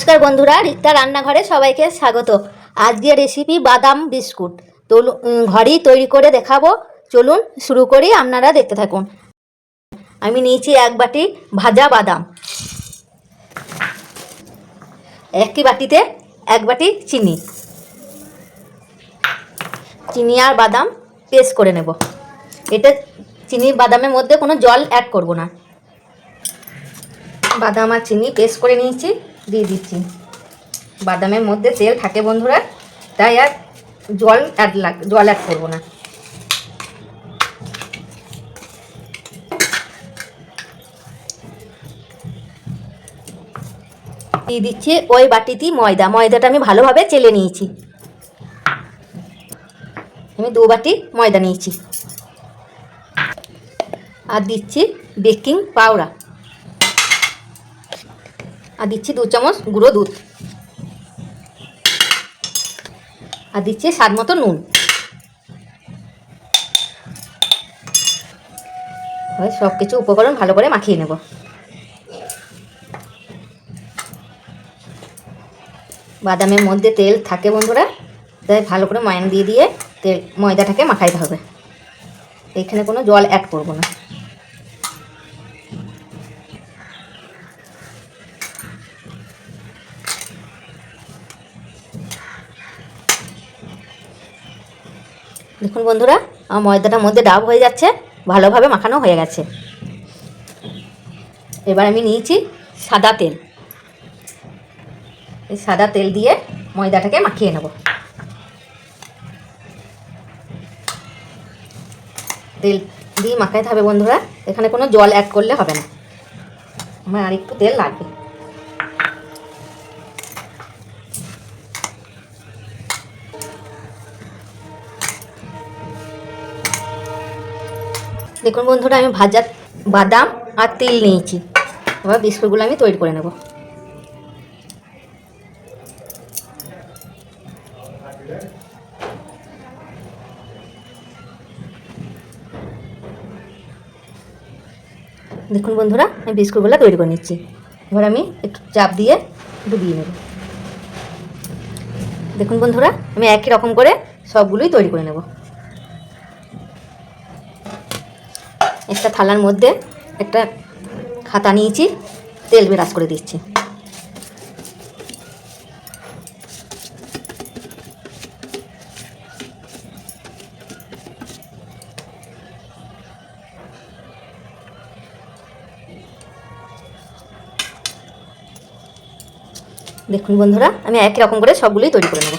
নমস্কার বন্ধুরা, রিক্তা রান্নাঘরে সবাইকে স্বাগত। আজকে রেসিপি বাদাম বিস্কুট। তো ঘরেই তৈরি করে দেখাবো। চলুন শুরু করি, আপনারা দেখতে থাকুন। আমি নিয়েছি এক বাটি ভাজা বাদাম, একই বাটিতে এক বাটি চিনি আর বাদাম পেস্ট করে নেব। এটা চিনি বাদামের মধ্যে কোনো জল অ্যাড করব না। বাদাম আর চিনি পেস্ট করে নিয়েছি, দিয়ে দিচ্ছি। বাদামের মধ্যে তেল থাকে বন্ধুরা, তাই আর জল অ্যাড করবো না। দিয়ে দিচ্ছি ওই বাটিতেই ময়দাটা আমি ভালোভাবে চেলে নিয়েছি। আমি 2 বাটি ময়দা নিয়েছি। আর দিচ্ছি বেকিং পাউডার, আর দিচ্ছি 2 চামচ গুঁড়ো দুধ, আর দিচ্ছি স্বাদ মতো নুন। সব কিছু উপকরণ ভালো করে মাখিয়ে নেব। বাদামের মধ্যে তেল থাকে বন্ধুরা, তাই ভালো করে ময়ান দিয়ে ময়দাটাকে মাখাইতে হবে। এখানে কোনো জল অ্যাড করব না। দেখুন বন্ধুরা, আমার ময়দাটার মধ্যে ডাব হয়ে যাচ্ছে, ভালোভাবে মাখানো হয়ে গেছে। এবার আমি নিয়েছি সাদা তেল। এই সাদা তেল দিয়ে ময়দাটাকে মাখিয়ে নেব। তেল দিয়ে মাখাইতে হবে বন্ধুরা, এখানে কোনো জল অ্যাড করলে হবে না। আমার আর একটু তেল লাগবে। দেখুন বন্ধুরা, আমি ভাজা বাদাম আর তিল নিয়েছি। এবার বিস্কুটগুলো আমি তৈরি করে নেব। দেখুন বন্ধুরা, আমি বিস্কুটগুলো তৈরি করে নিচ্ছি। এবার আমি একটু চাপ দিয়ে ডুবিয়ে নেব। দেখুন বন্ধুরা, আমি একই রকম করে সবগুলোই তৈরি করে নেব। একটা থালার মধ্যে একটা খাতা নিয়েছি, তেল ব্রাশ করে দিচ্ছি। দেখুন বন্ধুরা, আমি একই রকম করে সবগুলোই তৈরি করে নেব।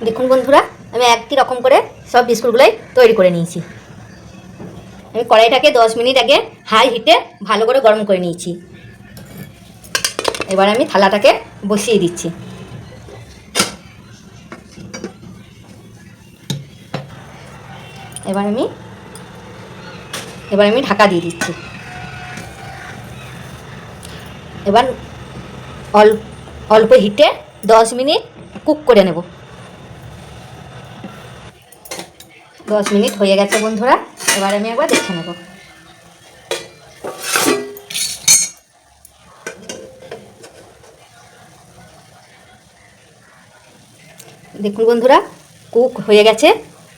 দেখুন বন্ধুরা, আমি একই রকম করে সব বিস্কুটগুলোই তৈরি করে নিয়েছি। আমি কড়াইটাকে 10 মিনিট আগে হাই হিটে ভালো করে গরম করে নিয়েছি। এবার আমি থালাটাকে বসিয়ে দিচ্ছি। এবার আমি ঢাকা দিয়ে দিচ্ছি। এবার অল্প হিটে 10 মিনিট কুক করে নেব। 10 মিনিট হয়ে গেছে বন্ধুরা, এবার আমি একবার দেখে নেব। দেখুন বন্ধুরা, কুক হয়ে গেছে।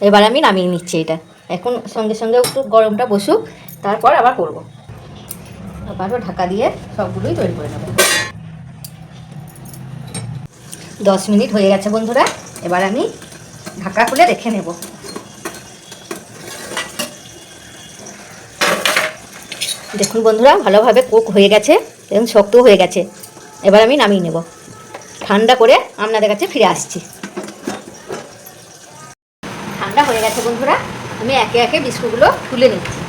এবার আমি নামিয়ে নিচ্ছি। এটা এখন সঙ্গে সঙ্গে একটু গরমটা বসুক, তারপর আবার করব। আবারও ঢাকা দিয়ে সবগুলোই তৈরি করে নেব। 10 মিনিট হয়ে গেছে বন্ধুরা, এবার আমি ঢাকা খুলে রেখে নেব। দেখুন বন্ধুরা, ভালোভাবে কুক হয়ে গেছে এবং শক্ত হয়ে গেছে। এবার আমি নামিয়ে নেব। ঠান্ডা করে আপনাদের কাছে ফিরে আসছি। ঠান্ডা হয়ে গেছে বন্ধুরা, আমি একে একে বিস্কুটগুলো তুলে নিচ্ছি।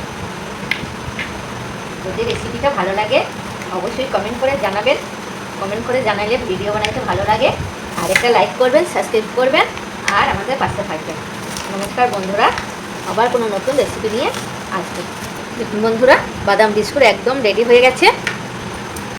যদি রেসিপিটা ভালো লাগে অবশ্যই কমেন্ট করে জানাবেন। কমেন্ট করে জানালে ভিডিও বানাইতে ভালো লাগে। আর একটা লাইক করবেন, সাবস্ক্রাইব করবেন আর আমাদের পাশে থাকবেন। নমস্কার বন্ধুরা, আবার কোনো নতুন রেসিপি নিয়ে আসবে। দেখুন বন্ধুরা, বাদাম বিস্কুট একদম রেডি হয়ে গেছে।